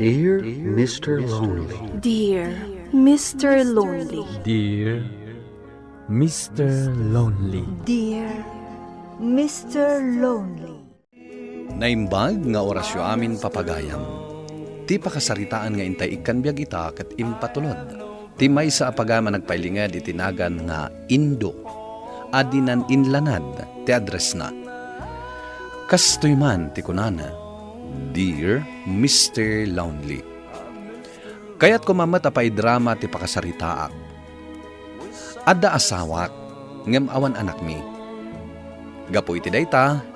Dear Mr. Lonely. Dear Mr. Lonely. Dear Mr. Lonely. Dear Mr. Lonely. Naimbag nga orasyo amin papagayam. Ti pakasaritaan nga intay ikan biyag ita ket impatulod. Ti may sa apagama nagpailingad itinagan nga Indo. Adinan inlanad ti address na. Kastoy man ti kunana. Dear Mr. Lonely. Kaya't kumamat apay drama ti pakasaritaak. Adda asawak ngem awan anak mi. Gapo iti dayta,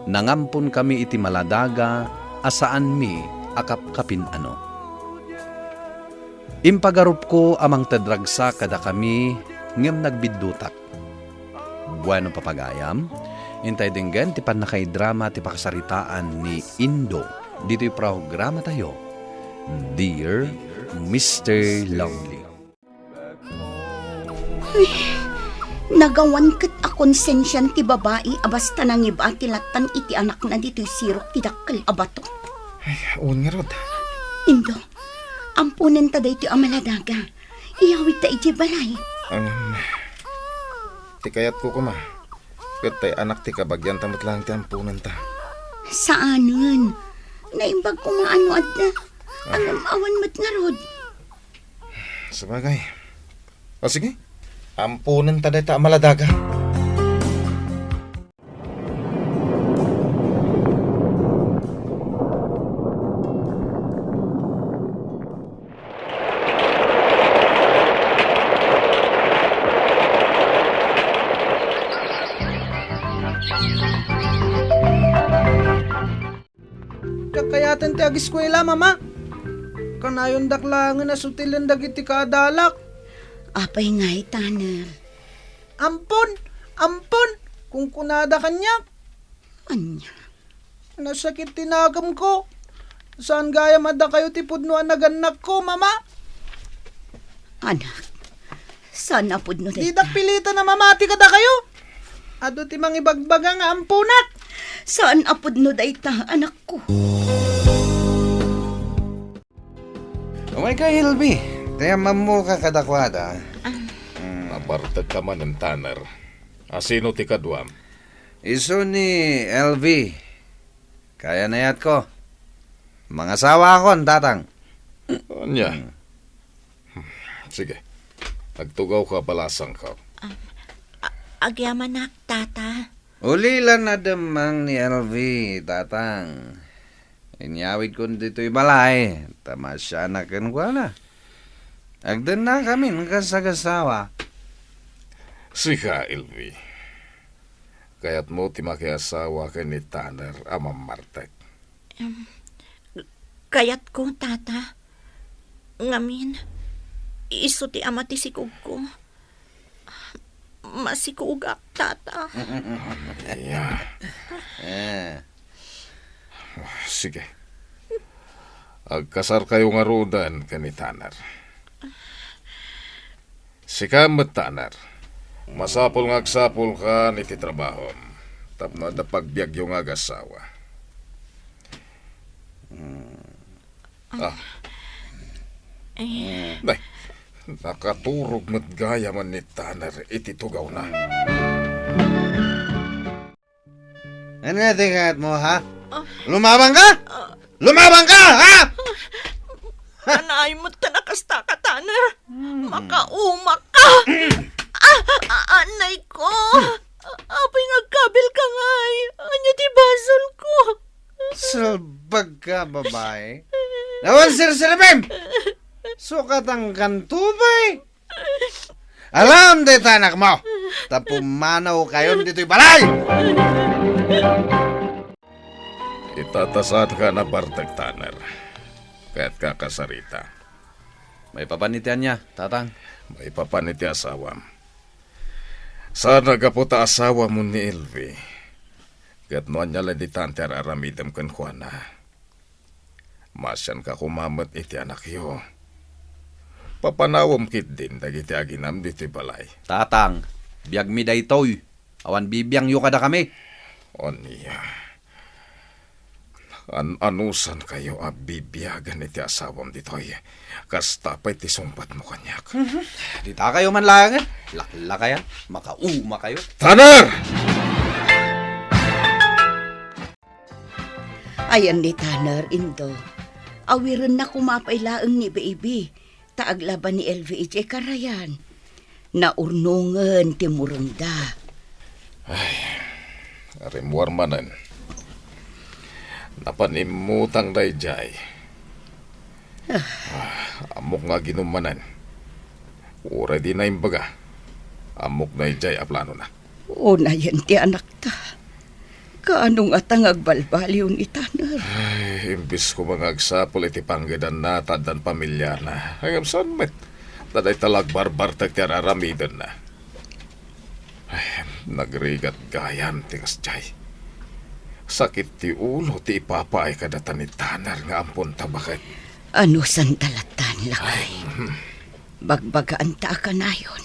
nangampun kami iti maladaga asaan mi akap-kapin ano. Impagarup ko amang tadragsa kada kami ngem nagbiddutak. Bueno papagayam, intay dinggan ti panakay drama ti pakasaritaan ni Indo. Dito'y programa tayo, Dear Mr. Lonely. Nagawan ket a konsensyan ti babae abasta nang iba ti latan iti anak na dito'y sirok ti dakkel abato. Ay, uwan nga rod. Indo, ampunen ta day ti amaladaga. Iyawit ta iti balay. Ti kayat ko kuma. Ket tay anak ti kabagyan tamot lang ti ampunan ta. Saanon? Naimbag ko maano adda. Anong awan mat nga rod? Sabagay. O sige, ampunan ta day ta amaladaga. Kakayatan ti agiskwela, mama. Kanayon daklangan na sutilan dagiti kadalak. Apay ngay, Tanner. Ampon! Ampon! Kung kunada kanya. Anya? Nasakit tinagam ko. Saan gaya mada kayo ti pudno naganak ko, mama? Anak, saan apod no Di pilitan na mamati kada kayo. Ado ti mangibagbaga nga ampunat. Saan apod no dayta, anak ko? Umay ka, Hilby. Tiyamam mo ka kadakwada. Nabartag ka man ng Tanner. Asino ti kadwam? Iso ni LV. Kaya na yat ko. Mga sawa akon, tatang. Anya. Sige. Nagtugaw ka balasang ka. Agyamanak, tata. Ulilan na damang ni LV, tatang. Inyawid ko dito'y balay. Tamasya na kanwa na. Agdan na kami ng kasagasawa. Sika, Ilvi. Kaya't mo ti makiasawa ka ni Tanner amang Martek. Kayat ko, tata. Ngamin, iso ti ama ti sikog ko. Masikugak, tata. Yeah. Sige. Agkasar kayo nga rudan ka ni Tanner. Sikamat, Tanner. Masapol nga agsapol ka ni ti trabaho. Tapno da pagbiag yung agasawa. Nay, nakaturog mat gaya man ni Tanner iti tugaw na. Ano na tingkat mo, ha? Lumabang ka? Lumabang ka, ha? Anay mo ta nakasta ka, Tanner. Makaumak ka. Anay ko. Apay nagkabil ka ngay. Anya ti basol ko. Salbag ka, babae. Nawan sir-sirbim! Sukat ang kantubay. Alam dito, anak mo. Tapumanaw kayo dito'y balay. Itatasad ka na Bartek, Tanner. Kaya't kakasarita. May papanitian niya, tatang. May papaniti asawam. Saan nagaputa asawa mo ni Elvi? Kaya't noan niya lang di tante aramidam kan Juana. Masyan ka kumamat iti anak yo. Papanawam kit din dagiti aginam diti balay. Tatang, biyag mi daytoy. Awan bibiyang yu kada kami. O niya. Anusan kayo bibiyagan iti asawam ditoy. Kasta pa'y tisumpat mo kanyak. Di ta kayo man lang. Lakla kaya. Makauma kayo. Tanner! Ayan ni Tanner, Indo. Awiran na kumapailaang ni baby. Taaglaban ni LVH karayan. Naurnungan ti murunda. Arimuar manan. Napanimutang dayjay. Amok nga ginumanan. Ura di na imbaga. Amok dayjay aplano na. Una yan ti anak ta. Kaanong atang agbalbaliw ni Tanner. Imbis ko mga agsapol iti panggadan na tadan pamilya na. Ayam saan met. Taday talag barbar tagtiararamidan na. Nagrigat gayan tingas jay. Sakit ti ulo ti ipapaay kadatan ni Tanner nga ampun tabakit. Ano sandalatan lakay? Bagbagaan ta ka na yun.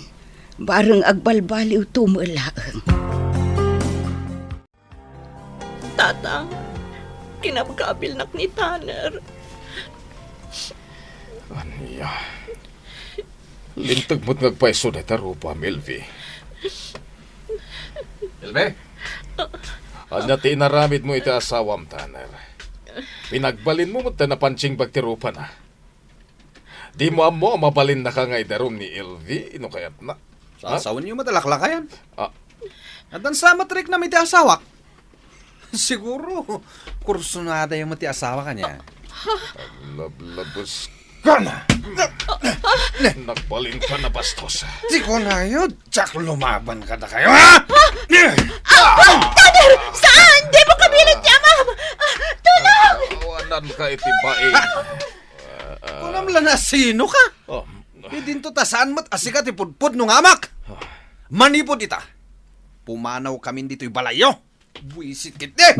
Barang agbalbaliw tumulaang. Tatang, kinabkabilnak ni Tanner. Aniya. Lintag mo't nagpaiso na tarupa, Melvi. Elbe? Anya tinaramid mo iti asawam, Tanner. Pinagbalin mo mo't napansing bagtirupa na. Di mo amo mabalin na ka nga idarom ni Elvi, ino kayat na. Sa asawa niyo matalakla kayan. Ah. At ang sama trik na may ti asawa. Siguro, kurso na ada yung mati asawa kanya. Lablabos ka na. Nagbalin ka na bastos. Di ko na yun. Tsak lumaban ka na kayo, ha? Tanner! Saan? Di mo kabilin niya, ma'am! Tulong! Awanan ka itibain. Kung namla na sino ka? Hindi to tasaan mat asikat ipudpud nung amak. Manipod ita. Pumanaw kami dito'y balayo. Buisit kiti.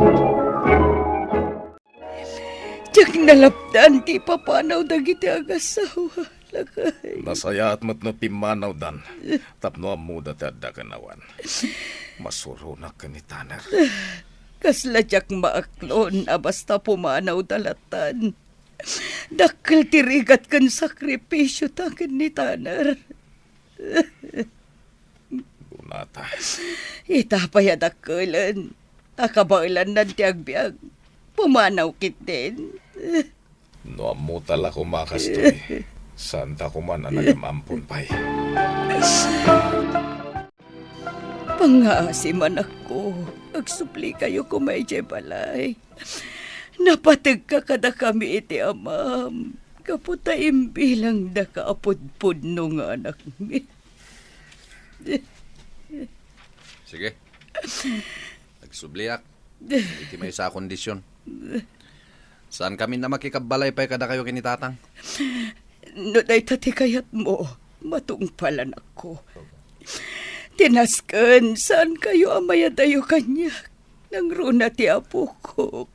Tiyag nalapdan ti papanaw dagiti agasawa. Lakay. Nasaya at mat na pimanaw dan. Tapno amuda ti adda kanawan. Masurunak ka ni Tanner. Kasla tiyag maaklon na basta pumanaw dalatan. Dakkel tirigat kan sakripisyo takin ni Tanner. Dunata. Itapay adakkelan. Akabailan na tiyagbiag. Pumanaw kitin. No amu tala kumakastoy. Santa ko man na nagamampun pa'y. Pangasi man ako. Agsupli kayo kumay balay. Napatag ka kada kami iti amam. Kaputaim bilang da kaapod-pod nung anak mi. Sige. Nagsubliak. Hindi may sa kondisyon. Saan kami na makikabalay pa kada kayo kinitatang? No day tati kayat mo. Matungpalan ako. Tinaskan, saan kayo amayadayo kanya? Nang runa ti apo ko.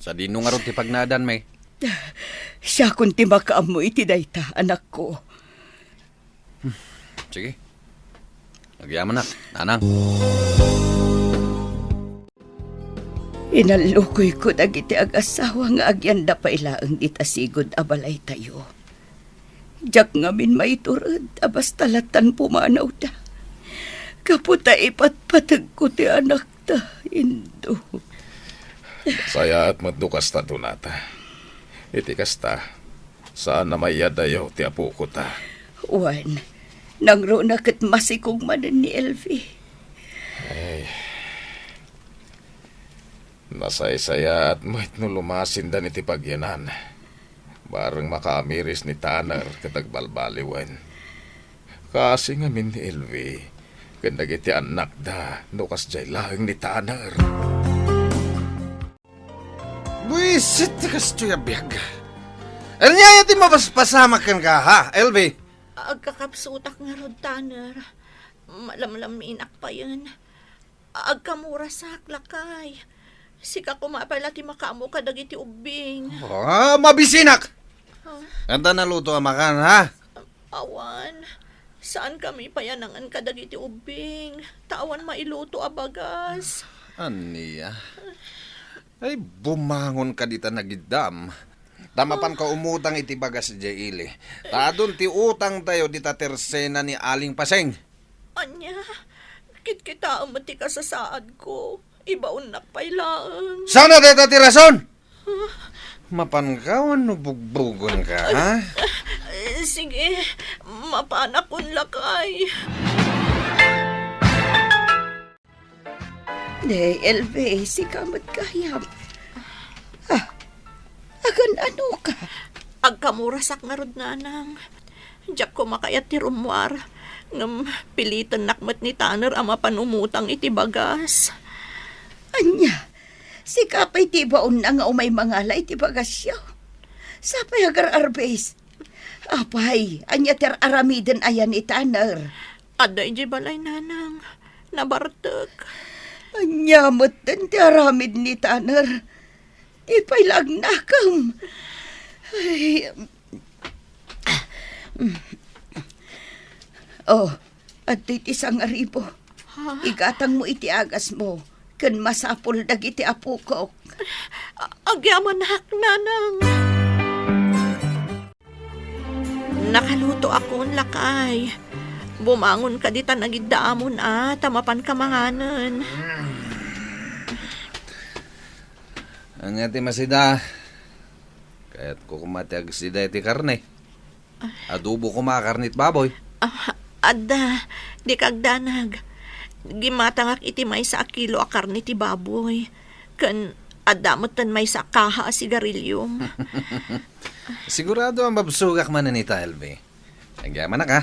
Sa dino nga ron ti pagnadan may. Siya kung ti makaamoy ti dayta, anak ko. Sige. Nagyaman na. Nanang. Inalukoy ko dagiti ag-asawa nga agyanda pa ilaang itasigod abalay tayo. Diyak ngamin maiturad, abas talatan pumanaw da. Kaputa ipatpatag ko ti anak ta, Indo. Saya at madukas ta dunata. Iti kasta. Saan na mayadayo ti apo ko ta. Juan, nang runakit masikog manan ni Elvi. Ay. Nasay-saya at mahit no lumasin dan iti pagyanan. Barang makamiris ni Tanner katagbalbaliwan. Kasi nga min ni Elvi, kandag iti anak da, nukas jay lahing ni Tanner. Buisit ka stuya biyag. Anya ti mapaspasama kan ka ha, Elvi? Agkakapsutak nga rod, Tanner. Malamlaminak pa yun. Agkamura sa lakay. Sika kumapala ti makamu ka dagiti ubing. Mabisinak! Anta naluto ang makan, ha? Awan, saan kami payanangan ka dagiti ubing? Tawan mailuto abagas. Aniya? Ay, bumangon ka dita nagidam. Tamapan ka umutang iti bagas di ili. Tadon ti utang tayo dita tersena ni Aling Paseng. Anya, kita mo ti kasasaad ko. Ibaon nakpailaan. Sana dita ti rason? Mapankawan no bugbugon ka, ha? Sige, mapanakon lakay. De, LV, si kamot kayam. Agan ano ka? Agkamurasak nga rod nanang. Diyak ko makayat ti rumwar. Ngam pilitan nakmat ni Tanner ama panumutang iti bagas. Anya, si kapay ti baon na nga umay mangalay ti bagas siya. Sapay agar arbes. Apay, anya ter aramiden ayan ni Tanner. Aday di balay nanang. Nabartag. Anya mo't ti aramid ni Tanner. Di pa'y lagnakam. Ay, oh, at iti isang aribo. Igatang mo iti agas mo. Kan masapol dagiti apukok. Agyaman hak nanang. Nakaluto akon lakay. Bumangon ka dita nagiddaamon tamapan ka manganan. Ang ati masida. Kaya't ko kumatiag sida iti karne. Adobo ko karnit baboy. Adda, di kagdanag. Gimatangak iti may sa kilo a karne ti baboy. Kan adamot tan may sa kaha a sigarilyom. Sigurado ang babsugak man ni LV. Nagyaman na ka.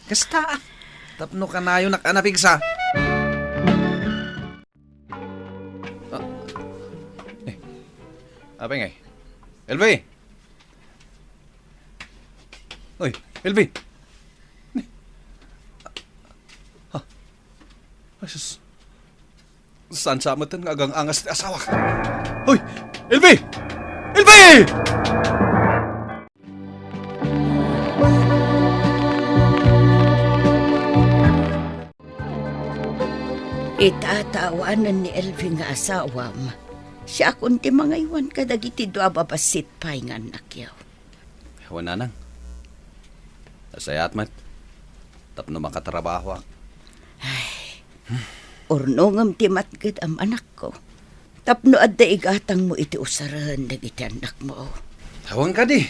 Kasta. Tapno ka na yun nakanapigsa. Apa ngay? LV! Uy, LV! Asus. Saan sa amatan nga agang angas ni asawa ka? Uy! LV! LV! Itatawanan ni Elvin nga asawam. Siya kunti mga iwan ka dagiti doa babasit pa'y nga nakyaw. Ewan nanang. Nasayat mat. Tapno makatrabaho ak. Urnongam ti matgad am anak ko. Tapno adda igatang mo iti usaran dagiti anak mo. Ewan ka di.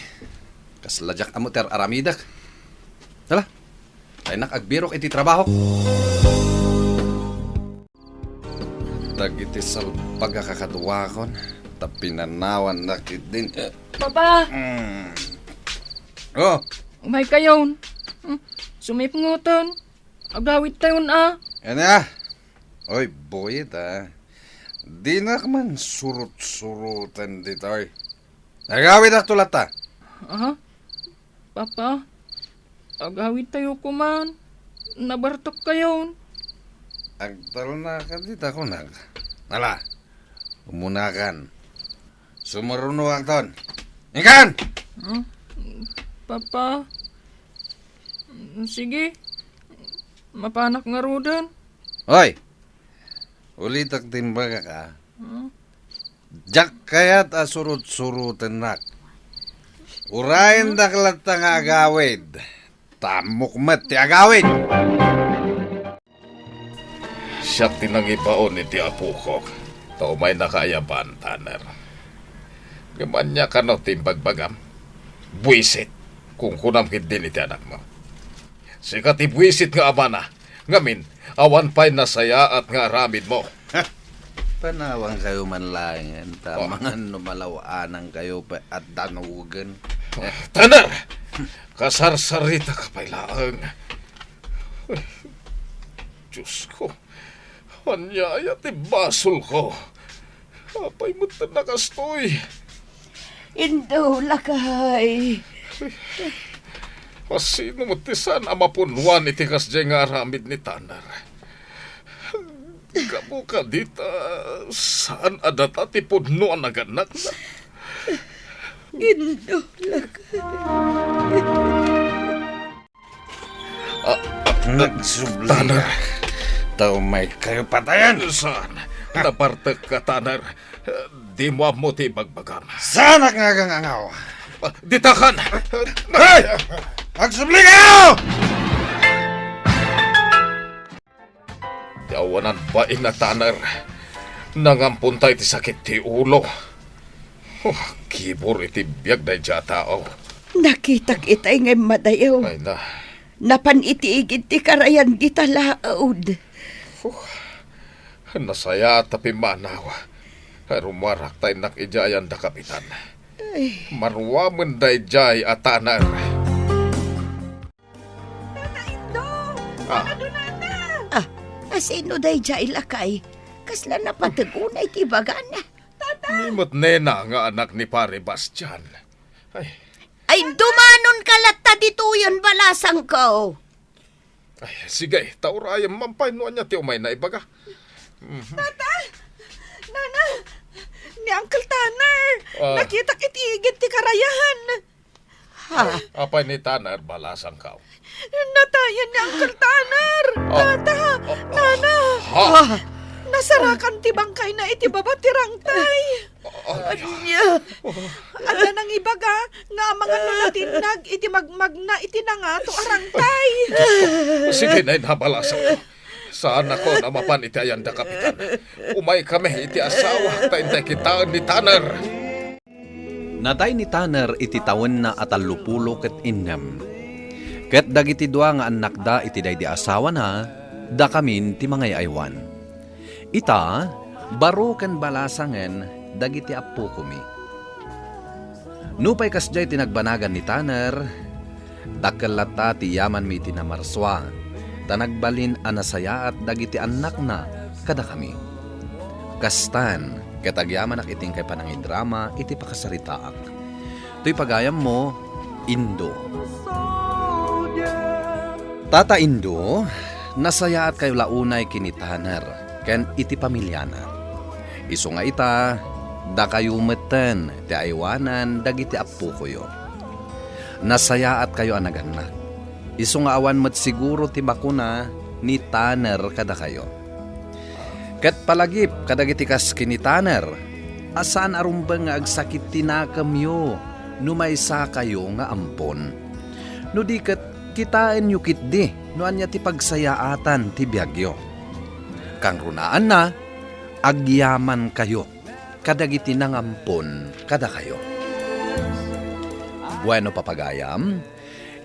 Kaslajak amo ter aramidak. Tala. Ay nakagbirok iti trabaho. Dagiti salpag kakatuwakon. Tapinanawan nakit din. Papa, Oh, umay kayon. Sumipngutan. Agawit tayon yan na. Oy, boyet Di na man surut-surutan dito. Nagawid ak tulata. Aha. Papa, agawit tayo kuman. Nabartok kayon. Agtal na ka dito ako nag. Nala, umunakan. Sumuruno ang ton. Ikan! Papa, sige. Mapanak nga rudan. Hoy! Ulitak timbaga ka. Jak kayat asurut-surutan nak. Urayan daklat ang agawid. Tamukmat ti agawid. Siya tinangibaon ni ti apukok. Tao may nakayaban, Tanner. Gamanya ka no timbagbagam. Buisit. Kung kunamkit din iti anak mo. Sikat ibwisit nga ama na. Ngamin, awan pa'y nasaya at nga aramid mo. Panawang kayo man lang. Tamangan numalawaanan kayo pa at danugan. Tanner! Kasarsarita ka pa'y laang. Diyos ko. Anyaya ti basol ko. Apay mo tanakastoy. Indo lakay. Sino mo tisan amapunwan iti kasdya nga aramid ni Tanner? Kamu ka dita, saan adata ti pudno ang naganak na? Indo lakay. Nagsubli. Tanner, Tao may kayo patayan. saan? Nabartag ka, Tanner. Di mo ti bagbagam. Sana nga gangangaw. Ditakan! Hey! Magsubli kayo! Yawanan ba ina Tanner? Nangampun tayo ti sakit ti ulo. Kibor iti biyag na dya tao. Nakitak itay ngay madayaw. Ay na. Napan itiigid ti karayan kita laod. Nasaya tapi manaw. Rumarak tayo nakijayan da kapitan. Marwaman da jay at Tanner. Asino day jay lakay? Kasla na patagunay ti bagana. Nimot nena nga anak ni pare Bastian. Ay dumanon kalata dito yun balasang ko. Ay, sige, taurayam mampay no niya ti umay na ibaga. Nana, ni Uncle Tanner, nakita kitigit ti karayahan. Apay ni Tanner balasang kaw. Natayan ni Uncle Tanner. Tata, Nana, nasarakan ti bangkay na iti babat ti rangtay. Ada nang ibaga nga mga nulatinag iti magmagna iti nangato arangtay. Sige na inabalasang ko. Saan ako na mapan iti ayan da kapitan. Umay kami iti asawa tayo kitaan ni Tanner. Natay ni Tanner iti tawen na atalupulo ket innem. Ket dagiti dua nga anak da iti day di asawa na, da kamin ti mga aywan. Ita, baro ken balasangen, dagiti apo kumi. Nupay kasjay tinagbanagan ni Tanner, dakelata ti yaman mi tinamarswa, tanagbalin anasaya at dagiti anak na kada kami. Kastan, katagyaman ak iting kay panangidrama, iti pakasaritaak. To'y pagayam mo, Indo. Tata Indo, nasaya at kayo launay kini Tanner, ken iti pamilyana. Iso nga ita, da kayo meten, ti aywanan, dagiti apo koyo. Nasaya at kayo anaganak. Iso nga awan met siguro ti bakuna ni Tanner kada kayo. Ket palagip kadagiti kas kini Tanner, asan arumbang nga agsakit tinakamyo, numaysa kayo nga ampon. No di ket kitain yu kitdi, no anya ti pagsayaatan ti biyagyo. Kang runaan na, agyaman kayo, kadagiti nangampon kada kayo. Bueno papagayam,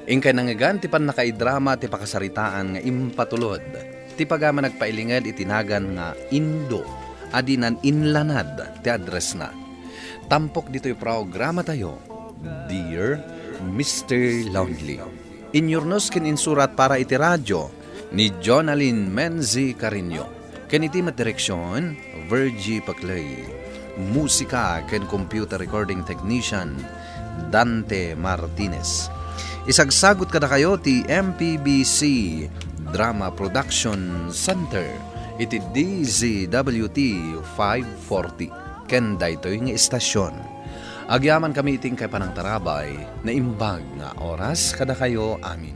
ingkay nangagan ti pan nakaidrama ti pakasaritaan nga impatulod, ti pagama nagpailingad itinagan nga Indo, adinan inlanad ti address na. Tampok dito'y programa tayo, Dear Mr. Lonely. Inyornos kin insurat para iti radyo ni Jonalyn Menzi Carino. Ken iti direksyon, Virgie Paclay. Musika ken computer recording technician, Dante Martinez. Isagsagot kada kayo ti MPBC Drama Production Center, iti DZWT 540. Ken daytoy nga istasyon. Agyaman kami iting kay panang tarabay na imbag nga oras kada kayo amin.